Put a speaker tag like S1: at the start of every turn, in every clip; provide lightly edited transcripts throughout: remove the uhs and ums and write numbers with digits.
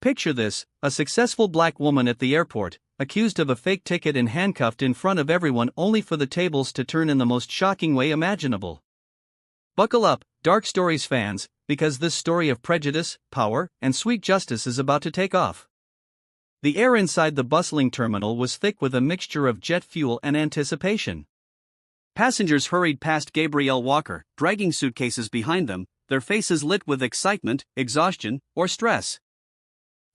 S1: Picture this: a successful black woman at the airport, accused of a fake ticket and handcuffed in front of everyone only for the tables to turn in the most shocking way imaginable. Buckle up, Dark Stories fans, because this story of prejudice, power, and sweet justice is about to take off. The air inside the bustling terminal was thick with a mixture of jet fuel and anticipation. Passengers hurried past Gabrielle Walker, dragging suitcases behind them, their faces lit with excitement, exhaustion, or stress.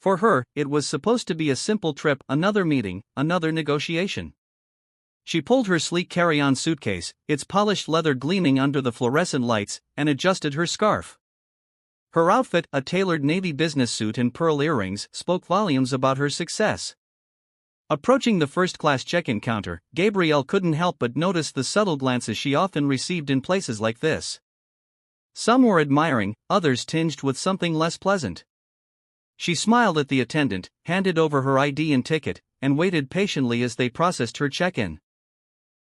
S1: For her, it was supposed to be a simple trip, another meeting, another negotiation. She pulled her sleek carry-on suitcase, its polished leather gleaming under the fluorescent lights, and adjusted her scarf. Her outfit, a tailored navy business suit and pearl earrings, spoke volumes about her success. Approaching the first-class check-in counter, Gabrielle couldn't help but notice the subtle glances she often received in places like this. Some were admiring, others tinged with something less pleasant. She smiled at the attendant, handed over her ID and ticket, and waited patiently as they processed her check-in.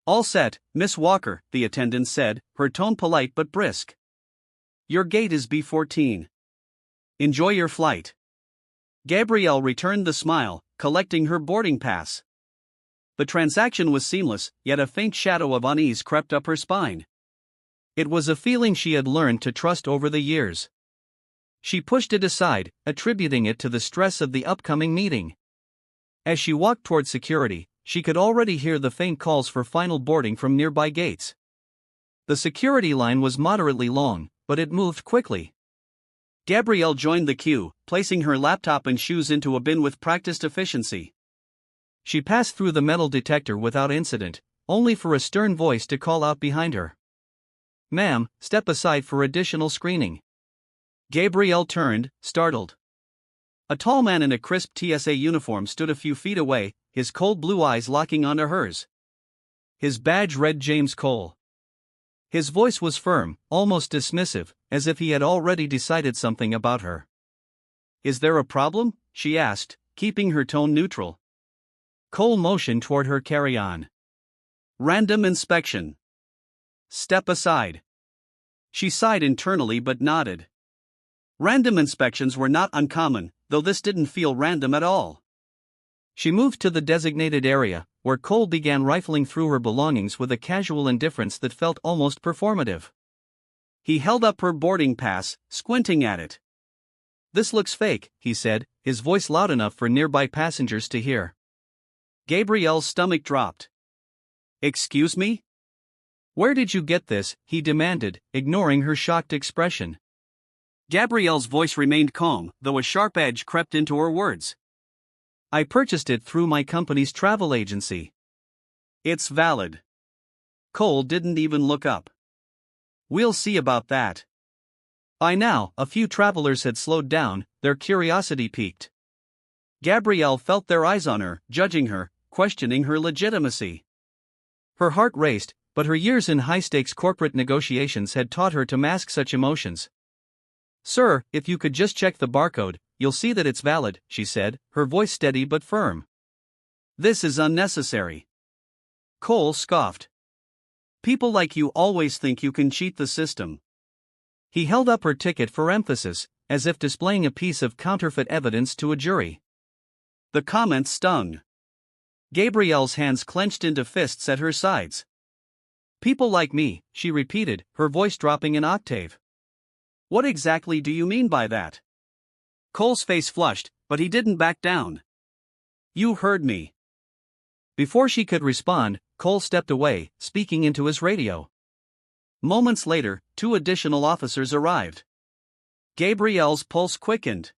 S1: "All set, Miss Walker," the attendant said, her tone polite but brisk. "Your gate is B14. Enjoy your flight." Gabrielle returned the smile, collecting her boarding pass. The transaction was seamless, yet a faint shadow of unease crept up her spine. It was a feeling she had learned to trust over the years. She pushed it aside, attributing it to the stress of the upcoming meeting. As she walked toward security, she could already hear the faint calls for final boarding from nearby gates. The security line was moderately long, but it moved quickly. Gabrielle joined the queue, placing her laptop and shoes into a bin with practiced efficiency. She passed through the metal detector without incident, only for a stern voice to call out behind her. "Ma'am, step aside for additional screening." Gabrielle turned, startled. A tall man in a crisp TSA uniform stood a few feet away, his cold blue eyes locking onto hers. His badge read James Cole. His voice was firm, almost dismissive, as if he had already decided something about her. "Is there a problem?" she asked, keeping her tone neutral. Cole motioned toward her carry-on. "Random inspection. Step aside." She sighed internally but nodded. Random inspections were not uncommon, though this didn't feel random at all. She moved to the designated area, where Cole began rifling through her belongings with a casual indifference that felt almost performative. He held up her boarding pass, squinting at it. "This looks fake," he said, his voice loud enough for nearby passengers to hear. Gabrielle's stomach dropped. "Excuse me? Where did you get this?" he demanded, ignoring her shocked expression. Gabrielle's voice remained calm, though a sharp edge crept into her words. "I purchased it through my company's travel agency." "It's valid." Cole didn't even look up. "We'll see about that." By now, a few travelers had slowed down, their curiosity piqued. Gabrielle felt their eyes on her, judging her, questioning her legitimacy. Her heart raced, but her years in high-stakes corporate negotiations had taught her to mask such emotions. "Sir, if you could just check the barcode, you'll see that it's valid," she said, her voice steady but firm. "This is unnecessary." Cole scoffed. "People like you always think you can cheat the system." He held up her ticket for emphasis, as if displaying a piece of counterfeit evidence to a jury. The comment stung. Gabrielle's hands clenched into fists at her sides. "People like me," she repeated, her voice dropping an octave. "What exactly do you mean by that?" Cole's face flushed, but he didn't back down. "You heard me." Before she could respond, Cole stepped away, speaking into his radio. Moments later, 2 additional officers arrived. Gabrielle's pulse quickened.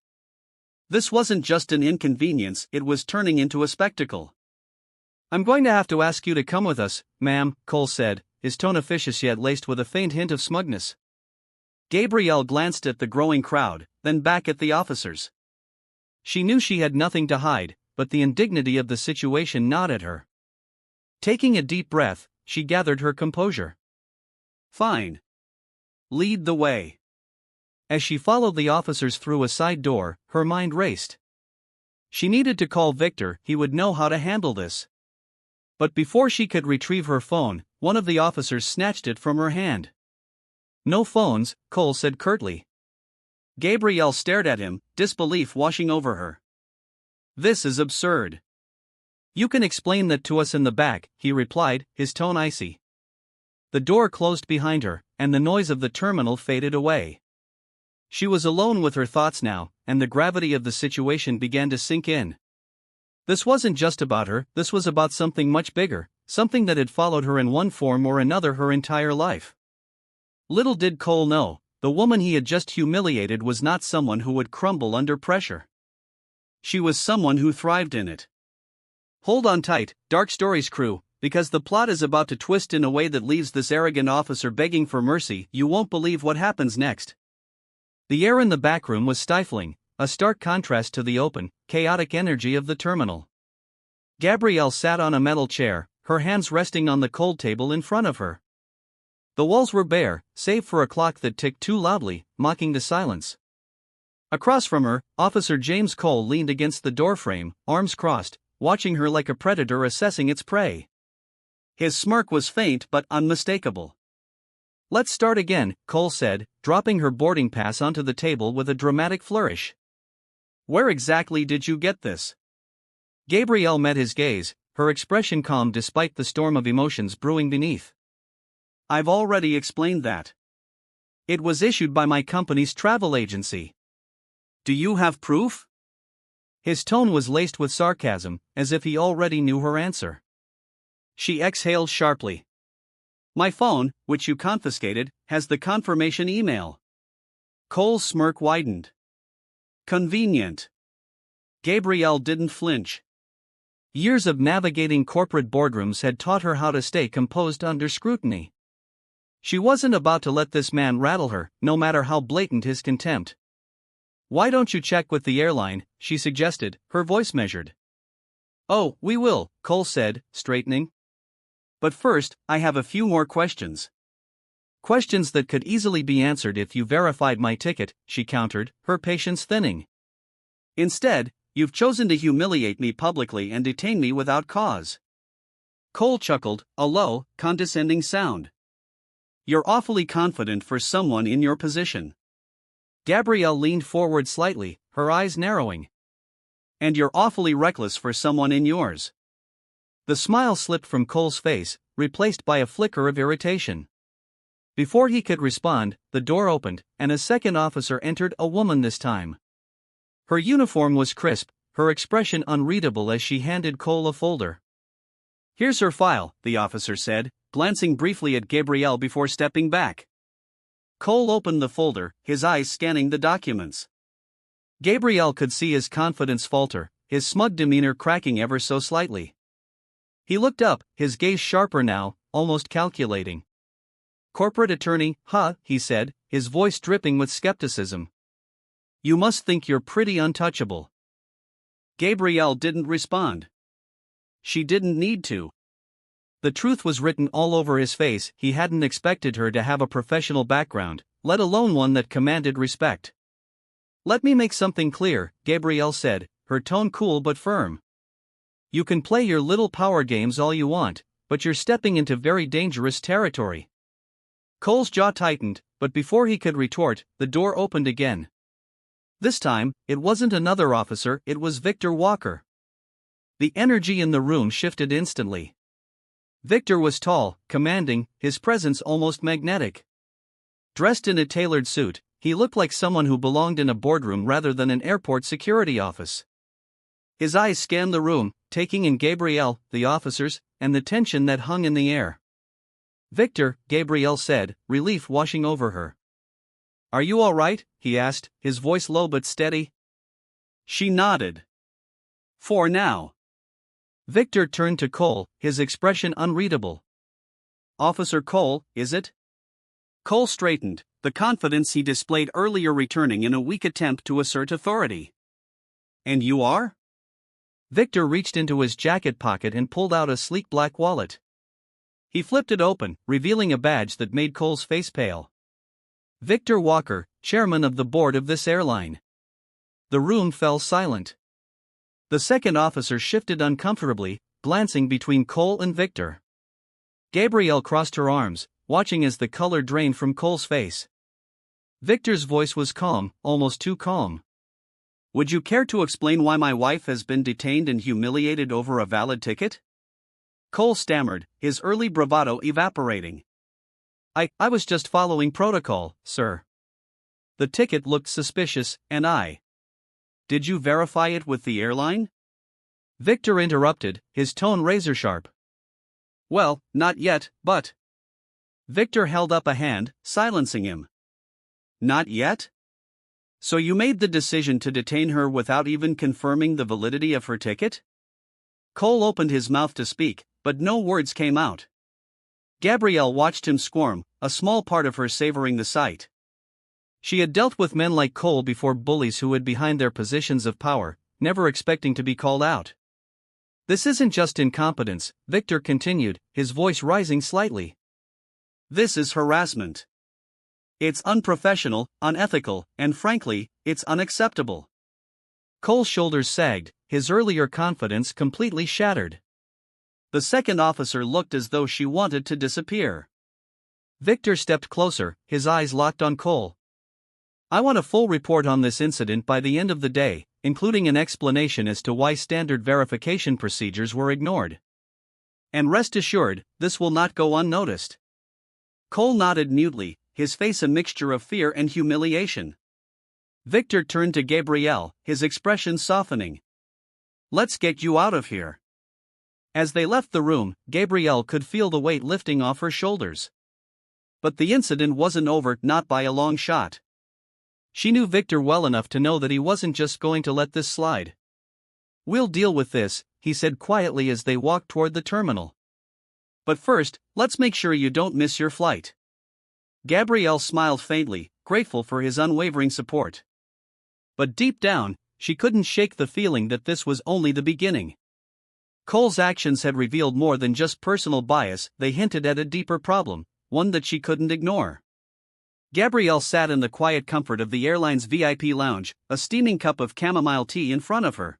S1: This wasn't just an inconvenience, it was turning into a spectacle. "I'm going to have to ask you to come with us, ma'am," Cole said, his tone officious yet laced with a faint hint of smugness. Gabrielle glanced at the growing crowd, then back at the officers. She knew she had nothing to hide, but the indignity of the situation gnawed at her. Taking a deep breath, she gathered her composure. "Fine. Lead the way." As she followed the officers through a side door, her mind raced. She needed to call Victor, he would know how to handle this. But before she could retrieve her phone, one of the officers snatched it from her hand. "No phones," Cole said curtly. Gabrielle stared at him, disbelief washing over her. This is absurd. You can explain that to us in the back, he replied, his tone icy. The door closed behind her, and the noise of the terminal faded away. She was alone with her thoughts now, and the gravity of the situation began to sink in. This wasn't just about her, this was about something much bigger, something that had followed her in one form or another her entire life. Little did Cole know, the woman he had just humiliated was not someone who would crumble under pressure. She was someone who thrived in it. Hold on tight, Dark Stories crew, because the plot is about to twist in a way that leaves this arrogant officer begging for mercy. You won't believe what happens next. The air in the back room was stifling, a stark contrast to the open, chaotic energy of the terminal. Gabrielle sat on a metal chair, her hands resting on the cold table in front of her. The walls were bare, save for a clock that ticked too loudly, mocking the silence. Across from her, Officer James Cole leaned against the doorframe, arms crossed, watching her like a predator assessing its prey. His smirk was faint but unmistakable. Let's start again, Cole said, dropping her boarding pass onto the table with a dramatic flourish. Where exactly did you get this? Gabrielle met his gaze, her expression calm despite the storm of emotions brewing beneath. I've already explained that. It was issued by my company's travel agency. Do you have proof? His tone was laced with sarcasm, as if he already knew her answer. She exhaled sharply. My phone, which you confiscated, has the confirmation email. Cole's smirk widened. Convenient. Gabrielle didn't flinch. Years of navigating corporate boardrooms had taught her how to stay composed under scrutiny. She wasn't about to let this man rattle her, no matter how blatant his contempt. Why don't you check with the airline, she suggested, her voice measured. Oh, we will, Cole said, straightening. But first, I have a few more questions. Questions that could easily be answered if you verified my ticket, she countered, her patience thinning. Instead, you've chosen to humiliate me publicly and detain me without cause. Cole chuckled, a low, condescending sound. You're awfully confident for someone in your position. Gabrielle leaned forward slightly, her eyes narrowing. And you're awfully reckless for someone in yours. The smile slipped from Cole's face, replaced by a flicker of irritation. Before he could respond, the door opened, and a second officer entered, a woman this time. Her uniform was crisp, her expression unreadable as she handed Cole a folder. Here's her file, the officer said, glancing briefly at Gabrielle before stepping back. Cole opened the folder, his eyes scanning the documents. Gabrielle could see his confidence falter, his smug demeanor cracking ever so slightly. He looked up, his gaze sharper now, almost calculating. Corporate attorney, huh, he said, his voice dripping with skepticism. You must think you're pretty untouchable. Gabrielle didn't respond. She didn't need to. The truth was written all over his face. He hadn't expected her to have a professional background, let alone one that commanded respect. Let me make something clear, Gabrielle said, her tone cool but firm. You can play your little power games all you want, but you're stepping into very dangerous territory. Cole's jaw tightened, but before he could retort, the door opened again. This time, it wasn't another officer, it was Victor Walker. The energy in the room shifted instantly. Victor was tall, commanding, his presence almost magnetic. Dressed in a tailored suit, he looked like someone who belonged in a boardroom rather than an airport security office. His eyes scanned the room, taking in Gabrielle, the officers, and the tension that hung in the air. Victor, Gabrielle said, relief washing over her. Are you all right? He asked, his voice low but steady. She nodded. For now. Victor turned to Cole, his expression unreadable. Officer Cole, is it? Cole straightened, the confidence he displayed earlier returning in a weak attempt to assert authority. And you are? Victor reached into his jacket pocket and pulled out a sleek black wallet. He flipped it open, revealing a badge that made Cole's face pale. Victor Walker, chairman of the board of this airline. The room fell silent. The second officer shifted uncomfortably, glancing between Cole and Victor. Gabrielle crossed her arms, watching as the color drained from Cole's face. Victor's voice was calm, almost too calm. "Would you care to explain why my wife has been detained and humiliated over a valid ticket?" Cole stammered, his early bravado evaporating. I was just following protocol, sir. The ticket looked suspicious, and Did you verify it with the airline?" Victor interrupted, his tone razor-sharp. "Well, not yet, but..." Victor held up a hand, silencing him. "Not yet? So you made the decision to detain her without even confirming the validity of her ticket?" Cole opened his mouth to speak, but no words came out. Gabrielle watched him squirm, a small part of her savoring the sight. She had dealt with men like Cole before, bullies who hid behind their positions of power, never expecting to be called out. "This isn't just incompetence," Victor continued, his voice rising slightly. "This is harassment. It's unprofessional, unethical, and frankly, it's unacceptable." Cole's shoulders sagged, his earlier confidence completely shattered. The second officer looked as though she wanted to disappear. Victor stepped closer, his eyes locked on Cole. "I want a full report on this incident by the end of the day, including an explanation as to why standard verification procedures were ignored. And rest assured, this will not go unnoticed." Cole nodded mutely, his face a mixture of fear and humiliation. Victor turned to Gabrielle, his expression softening. "Let's get you out of here." As they left the room, Gabrielle could feel the weight lifting off her shoulders. But the incident wasn't over, not by a long shot. She knew Victor well enough to know that he wasn't just going to let this slide. "We'll deal with this," he said quietly as they walked toward the terminal. "But first, let's make sure you don't miss your flight." Gabrielle smiled faintly, grateful for his unwavering support. But deep down, she couldn't shake the feeling that this was only the beginning. Cole's actions had revealed more than just personal bias, they hinted at a deeper problem, one that she couldn't ignore. Gabrielle sat in the quiet comfort of the airline's VIP lounge, a steaming cup of chamomile tea in front of her.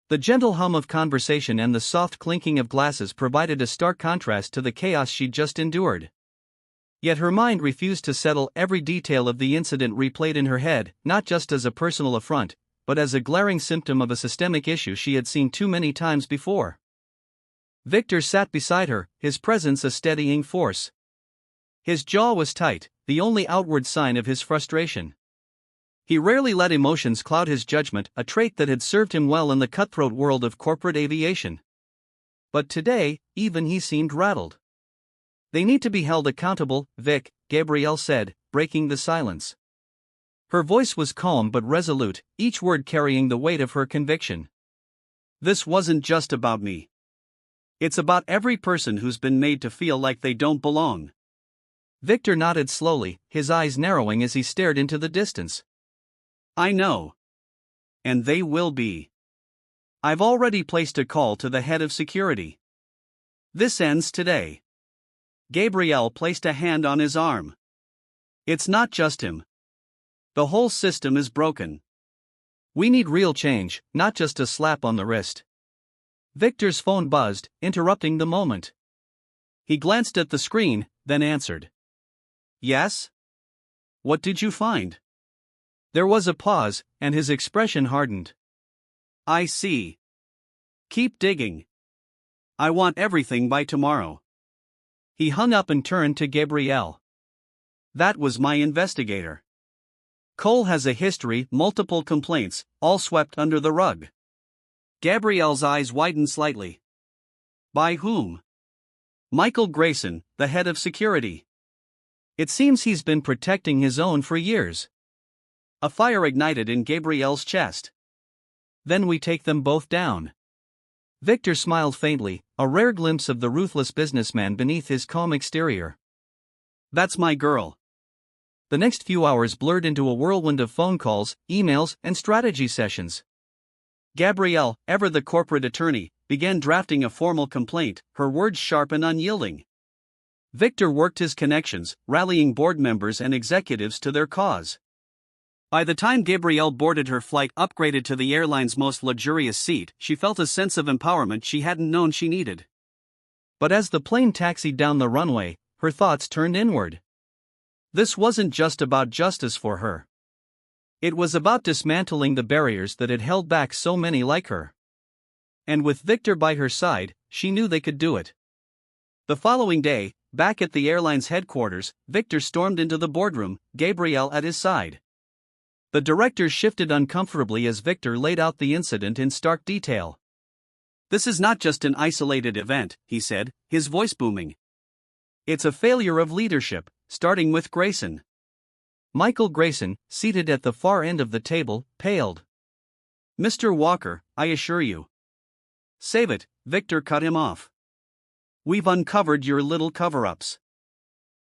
S1: The gentle hum of conversation and the soft clinking of glasses provided a stark contrast to the chaos she'd just endured. Yet her mind refused to settle. Every detail of the incident replayed in her head, not just as a personal affront, but as a glaring symptom of a systemic issue she had seen too many times before. Victor sat beside her, his presence a steadying force. His jaw was tight, the only outward sign of his frustration. He rarely let emotions cloud his judgment, a trait that had served him well in the cutthroat world of corporate aviation. But today, even he seemed rattled. "They need to be held accountable, Vic," Gabrielle said, breaking the silence. Her voice was calm but resolute, each word carrying the weight of her conviction. "This wasn't just about me. It's about every person who's been made to feel like they don't belong." Victor nodded slowly, his eyes narrowing as he stared into the distance. "I know. And they will be. I've already placed a call to the head of security. This ends today." Gabrielle placed a hand on his arm. "It's not just him. The whole system is broken. We need real change, not just a slap on the wrist." Victor's phone buzzed, interrupting the moment. He glanced at the screen, then answered. "Yes? What did you find?" There was a pause, and his expression hardened. "I see. Keep digging. I want everything by tomorrow." He hung up and turned to Gabrielle. "That was my investigator. Cole has a history, multiple complaints, all swept under the rug." Gabrielle's eyes widened slightly. "By whom?" "Michael Grayson, the head of security. It seems he's been protecting his own for years." A fire ignited in Gabrielle's chest. "Then we take them both down." Victor smiled faintly, a rare glimpse of the ruthless businessman beneath his calm exterior. "That's my girl." The next few hours blurred into a whirlwind of phone calls, emails, and strategy sessions. Gabrielle, ever the corporate attorney, began drafting a formal complaint, her words sharp and unyielding. Victor worked his connections, rallying board members and executives to their cause. By the time Gabrielle boarded her flight upgraded to the airline's most luxurious seat, she felt a sense of empowerment she hadn't known she needed. But as the plane taxied down the runway, her thoughts turned inward. This wasn't just about justice for her. It was about dismantling the barriers that had held back so many like her. And with Victor by her side, she knew they could do it. The following day, back at the airline's headquarters, Victor stormed into the boardroom, Gabrielle at his side. The director shifted uncomfortably as Victor laid out the incident in stark detail. "This is not just an isolated event," he said, his voice booming. "It's a failure of leadership, starting with Grayson." Michael Grayson, seated at the far end of the table, paled. "Mr. Walker, I assure you." "Save it," Victor cut him off. "We've uncovered your little cover-ups.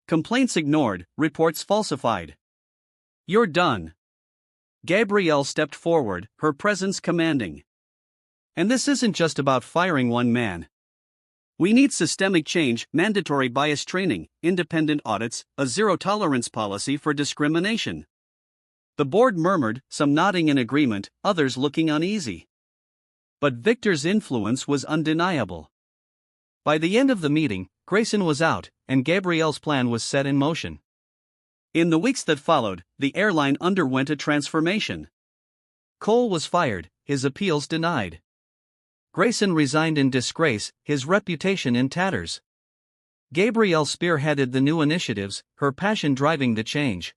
S1: Complaints ignored, reports falsified. You're done." Gabrielle stepped forward, her presence commanding. "And this isn't just about firing one man. We need systemic change, mandatory bias training, independent audits, a zero-tolerance policy for discrimination." The board murmured, some nodding in agreement, others looking uneasy. But Victor's influence was undeniable. By the end of the meeting, Grayson was out, and Gabrielle's plan was set in motion. In the weeks that followed, the airline underwent a transformation. Cole was fired, his appeals denied. Grayson resigned in disgrace, his reputation in tatters. Gabrielle spearheaded the new initiatives, her passion driving the change.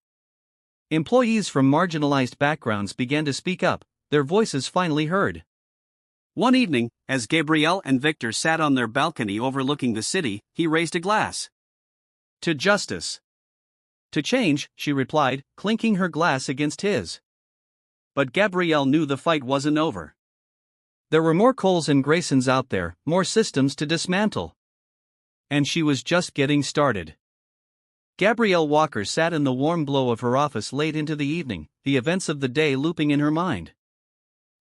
S1: Employees from marginalized backgrounds began to speak up, their voices finally heard. One evening, as Gabrielle and Victor sat on their balcony overlooking the city, he raised a glass. "To justice." "To change," she replied, clinking her glass against his. But Gabrielle knew the fight wasn't over. There were more Coles and Graysons out there, more systems to dismantle. And she was just getting started. Gabrielle Walker sat in the warm glow of her office late into the evening, the events of the day looping in her mind.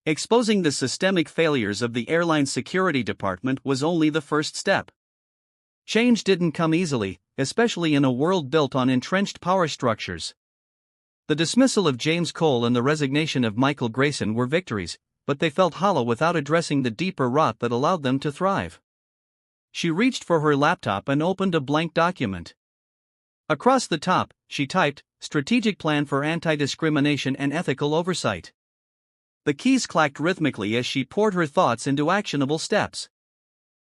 S1: Exposing the systemic failures of the airline security department was only the first step. Change didn't come easily, especially in a world built on entrenched power structures. The dismissal of James Cole and the resignation of Michael Grayson were victories, but they felt hollow without addressing the deeper rot that allowed them to thrive. She reached for her laptop and opened a blank document. Across the top, she typed, "Strategic Plan for Anti-Discrimination and Ethical Oversight." The keys clacked rhythmically as she poured her thoughts into actionable steps.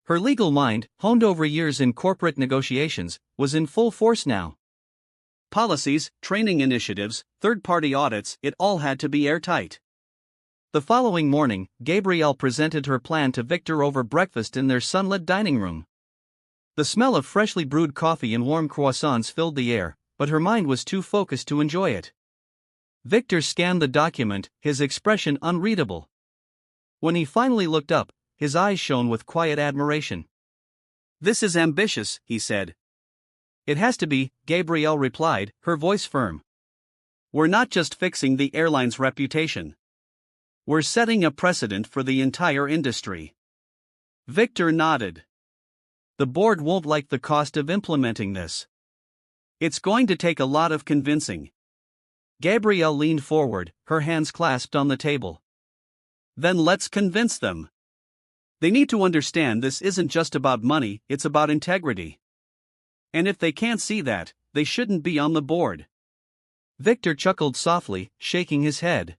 S1: Her legal mind, honed over years in corporate negotiations, was in full force now. Policies, training initiatives, third-party audits, it all had to be airtight. The following morning, Gabrielle presented her plan to Victor over breakfast in their sunlit dining room. The smell of freshly brewed coffee and warm croissants filled the air, but her mind was too focused to enjoy it. Victor scanned the document, his expression unreadable. When he finally looked up, his eyes shone with quiet admiration. "This is ambitious," he said. "It has to be," Gabrielle replied, her voice firm. "We're not just fixing the airline's reputation. We're setting a precedent for the entire industry." Victor nodded. "The board won't like the cost of implementing this. It's going to take a lot of convincing." Gabrielle leaned forward, her hands clasped on the table. "Then let's convince them. They need to understand this isn't just about money, it's about integrity. And if they can't see that, they shouldn't be on the board." Victor chuckled softly, shaking his head.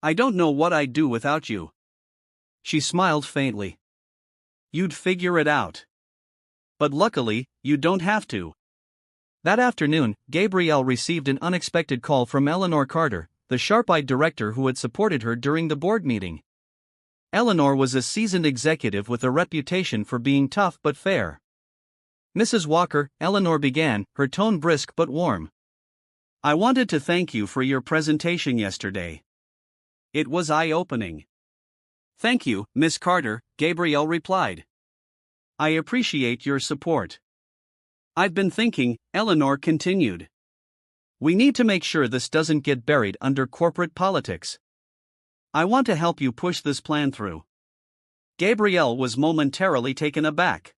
S1: "I don't know what I'd do without you." She smiled faintly. "You'd figure it out. But luckily, you don't have to." That afternoon, Gabrielle received an unexpected call from Eleanor Carter, the sharp-eyed director who had supported her during the board meeting. Eleanor was a seasoned executive with a reputation for being tough but fair. "Mrs. Walker," Eleanor began, her tone brisk but warm. "I wanted to thank you for your presentation yesterday. It was eye-opening." "Thank you, Miss Carter," Gabrielle replied. "I appreciate your support." "I've been thinking," Eleanor continued. "We need to make sure this doesn't get buried under corporate politics. I want to help you push this plan through." Gabrielle was momentarily taken aback.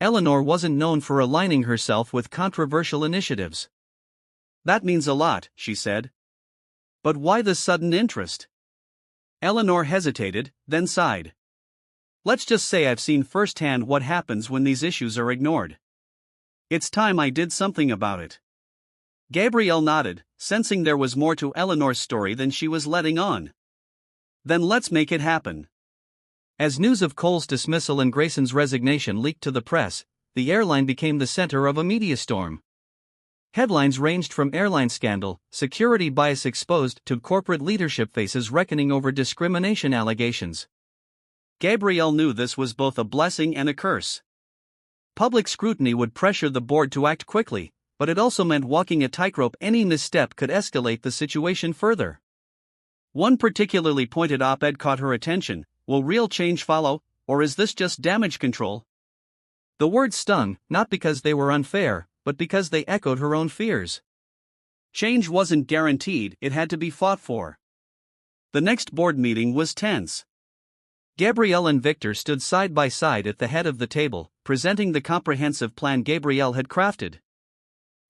S1: Eleanor wasn't known for aligning herself with controversial initiatives. "That means a lot," she said. "But why the sudden interest?" Eleanor hesitated, then sighed. "Let's just say I've seen firsthand what happens when these issues are ignored. It's time I did something about it." Gabrielle nodded, sensing there was more to Eleanor's story than she was letting on. Then let's make it happen. As news of Cole's dismissal and Grayson's resignation leaked to the press, the airline became the center of a media storm. Headlines ranged from airline scandal, security bias exposed, to corporate leadership faces reckoning over discrimination allegations. Gabrielle knew this was both a blessing and a curse. Public scrutiny would pressure the board to act quickly, but it also meant walking a tightrope. Any misstep could escalate the situation further. One particularly pointed op-ed caught her attention. Will real change follow, or is this just damage control? The words stung, not because they were unfair, but because they echoed her own fears. Change wasn't guaranteed, it had to be fought for. The next board meeting was tense. Gabrielle and Victor stood side by side at the head of the table, presenting the comprehensive plan Gabrielle had crafted.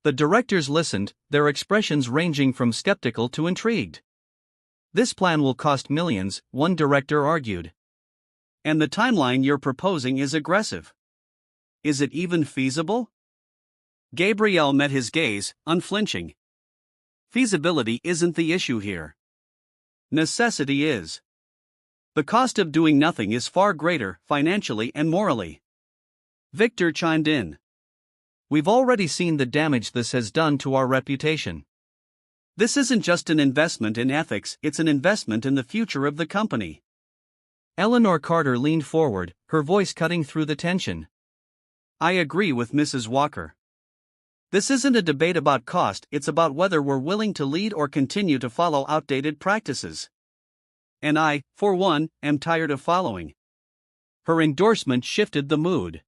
S1: The directors listened, their expressions ranging from skeptical to intrigued. This plan will cost millions, one director argued. And the timeline you're proposing is aggressive. Is it even feasible? Gabrielle met his gaze, unflinching. Feasibility isn't the issue here. Necessity is. The cost of doing nothing is far greater, financially and morally. Victor chimed in. We've already seen the damage this has done to our reputation. This isn't just an investment in ethics, it's an investment in the future of the company. Eleanor Carter leaned forward, her voice cutting through the tension. I agree with Mrs. Walker. This isn't a debate about cost, it's about whether we're willing to lead or continue to follow outdated practices. And I, for one, am tired of following. Her endorsement shifted the mood.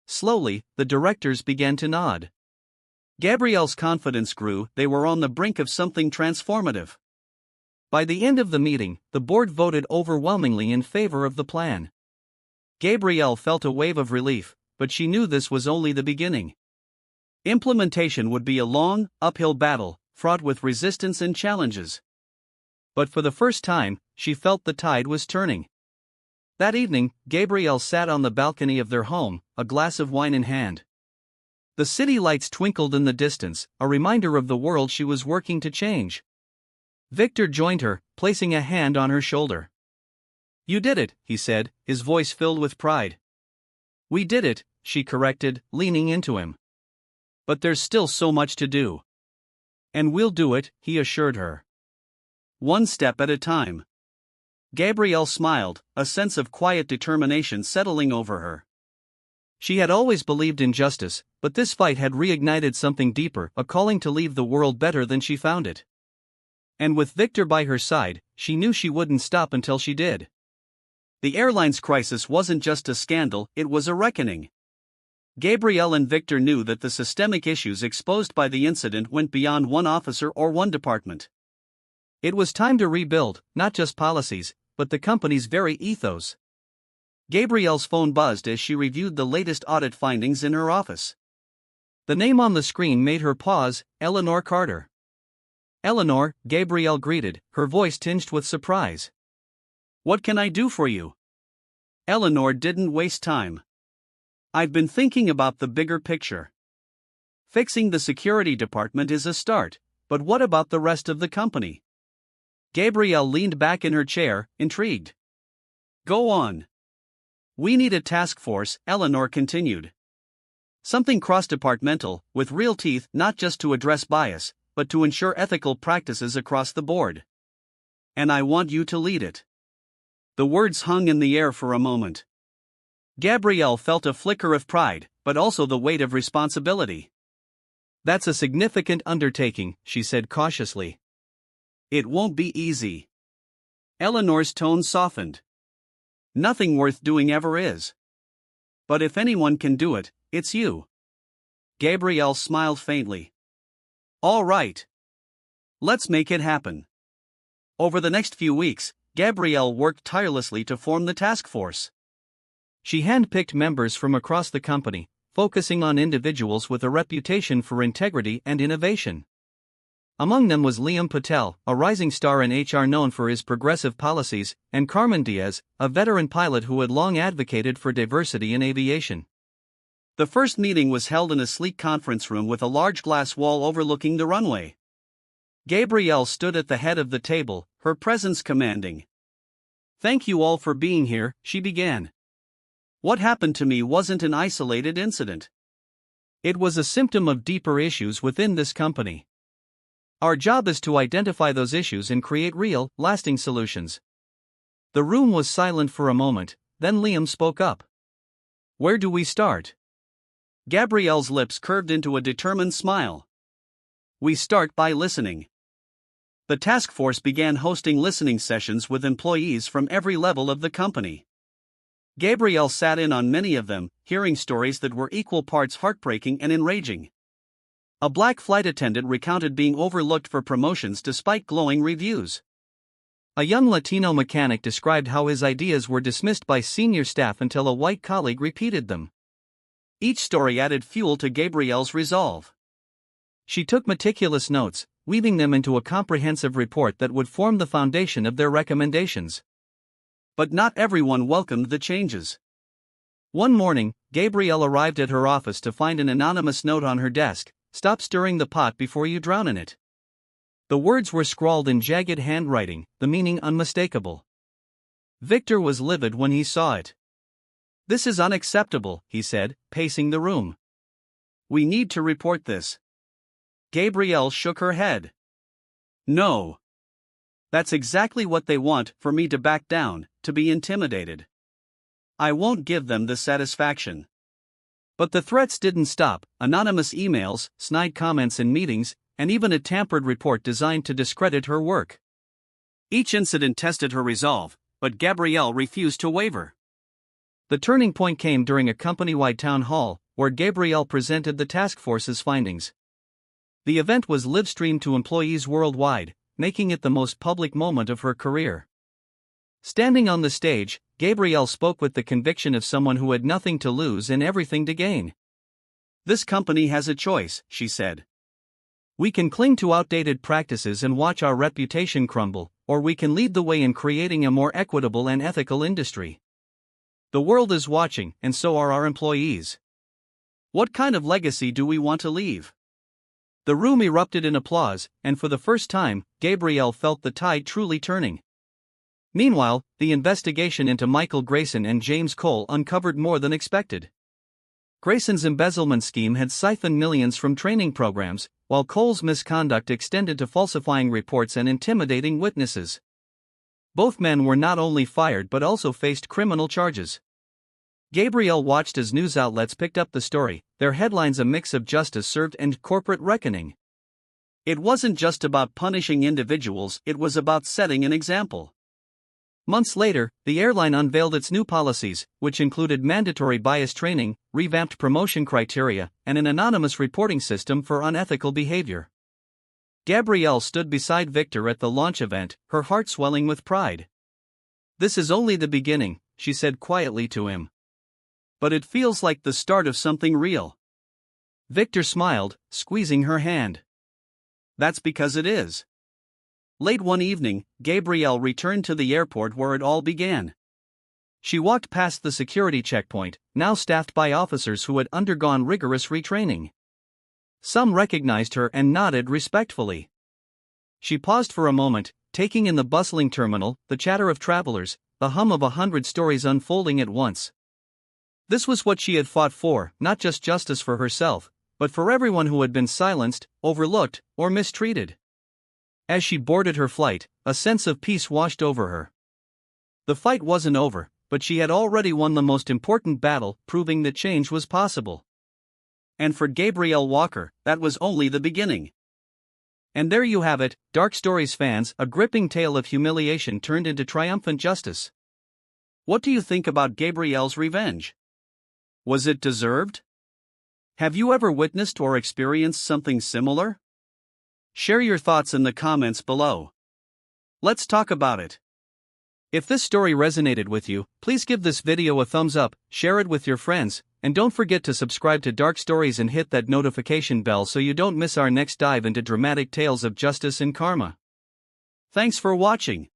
S1: Slowly, the directors began to nod. Gabrielle's confidence grew, they were on the brink of something transformative. By the end of the meeting, the board voted overwhelmingly in favor of the plan. Gabrielle felt a wave of relief, but she knew this was only the beginning. Implementation would be a long, uphill battle, fraught with resistance and challenges. But for the first time, she felt the tide was turning. That evening, Gabrielle sat on the balcony of their home, a glass of wine in hand. The city lights twinkled in the distance, a reminder of the world she was working to change. Victor joined her, placing a hand on her shoulder. You did it, he said, his voice filled with pride. We did it, she corrected, leaning into him. But there's still so much to do. And we'll do it, he assured her. One step at a time. Gabrielle smiled, a sense of quiet determination settling over her. She had always believed in justice, but this fight had reignited something deeper, a calling to leave the world better than she found it. And with Victor by her side, she knew she wouldn't stop until she did. The airline's crisis wasn't just a scandal, it was a reckoning. Gabrielle and Victor knew that the systemic issues exposed by the incident went beyond one officer or one department. It was time to rebuild, not just policies, but the company's very ethos. Gabrielle's phone buzzed as she reviewed the latest audit findings in her office. The name on the screen made her pause, Eleanor Carter. Eleanor, Gabrielle greeted, her voice tinged with surprise. What can I do for you? Eleanor didn't waste time. I've been thinking about the bigger picture. Fixing the security department is a start, but what about the rest of the company? Gabrielle leaned back in her chair, intrigued. Go on. We need a task force, Eleanor continued. Something cross-departmental, with real teeth, not just to address bias, but to ensure ethical practices across the board. And I want you to lead it. The words hung in the air for a moment. Gabrielle felt a flicker of pride, but also the weight of responsibility. That's a significant undertaking, she said cautiously. It won't be easy. Eleanor's tone softened. Nothing worth doing ever is. But if anyone can do it, it's you. Gabrielle smiled faintly. All right. Let's make it happen. Over the next few weeks, Gabrielle worked tirelessly to form the task force. She handpicked members from across the company, focusing on individuals with a reputation for integrity and innovation. Among them was Liam Patel, a rising star in HR known for his progressive policies, and Carmen Diaz, a veteran pilot who had long advocated for diversity in aviation. The first meeting was held in a sleek conference room with a large glass wall overlooking the runway. Gabrielle stood at the head of the table, her presence commanding. "Thank you all for being here," she began. "What happened to me wasn't an isolated incident. It was a symptom of deeper issues within this company. Our job is to identify those issues and create real, lasting solutions." The room was silent for a moment, then Liam spoke up. "Where do we start?" Gabrielle's lips curved into a determined smile. "We start by listening." The task force began hosting listening sessions with employees from every level of the company. Gabrielle sat in on many of them, hearing stories that were equal parts heartbreaking and enraging. A black flight attendant recounted being overlooked for promotions despite glowing reviews. A young Latino mechanic described how his ideas were dismissed by senior staff until a white colleague repeated them. Each story added fuel to Gabrielle's resolve. She took meticulous notes, weaving them into a comprehensive report that would form the foundation of their recommendations. But not everyone welcomed the changes. One morning, Gabrielle arrived at her office to find an anonymous note on her desk: "Stop stirring the pot before you drown in it." The words were scrawled in jagged handwriting, the meaning unmistakable. Victor was livid when he saw it. "This is unacceptable," he said, pacing the room. "We need to report this." Gabrielle shook her head. "No. That's exactly what they want, for me to back down, to be intimidated. I won't give them the satisfaction." But the threats didn't stop: anonymous emails, snide comments in meetings, and even a tampered report designed to discredit her work. Each incident tested her resolve, but Gabrielle refused to waver. The turning point came during a company-wide town hall, where Gabrielle presented the task force's findings. The event was live-streamed to employees worldwide, making it the most public moment of her career. Standing on the stage, Gabrielle spoke with the conviction of someone who had nothing to lose and everything to gain. "This company has a choice," she said. "We can cling to outdated practices and watch our reputation crumble, or we can lead the way in creating a more equitable and ethical industry. The world is watching, and so are our employees. What kind of legacy do we want to leave?" The room erupted in applause, and for the first time, Gabrielle felt the tide truly turning. Meanwhile, the investigation into Michael Grayson and James Cole uncovered more than expected. Grayson's embezzlement scheme had siphoned millions from training programs, while Cole's misconduct extended to falsifying reports and intimidating witnesses. Both men were not only fired but also faced criminal charges. Gabrielle watched as news outlets picked up the story, their headlines a mix of justice served and corporate reckoning. It wasn't just about punishing individuals, it was about setting an example. Months later, the airline unveiled its new policies, which included mandatory bias training, revamped promotion criteria, and an anonymous reporting system for unethical behavior. Gabrielle stood beside Victor at the launch event, her heart swelling with pride. "This is only the beginning," she said quietly to him. "But it feels like the start of something real." Victor smiled, squeezing her hand. "That's because it is." Late one evening, Gabrielle returned to the airport where it all began. She walked past the security checkpoint, now staffed by officers who had undergone rigorous retraining. Some recognized her and nodded respectfully. She paused for a moment, taking in the bustling terminal, the chatter of travelers, the hum of 100 stories unfolding at once. This was what she had fought for, not just justice for herself, but for everyone who had been silenced, overlooked, or mistreated. As she boarded her flight, a sense of peace washed over her. The fight wasn't over, but she had already won the most important battle, proving that change was possible. And for Gabrielle Walker, that was only the beginning. And there you have it, Dark Stories fans, a gripping tale of humiliation turned into triumphant justice. What do you think about Gabrielle's revenge? Was it deserved? Have you ever witnessed or experienced something similar? Share your thoughts in the comments below. Let's talk about it. If this story resonated with you, please give this video a thumbs up, share it with your friends, and don't forget to subscribe to Dark Stories and hit that notification bell so you don't miss our next dive into dramatic tales of justice and karma. Thanks for watching.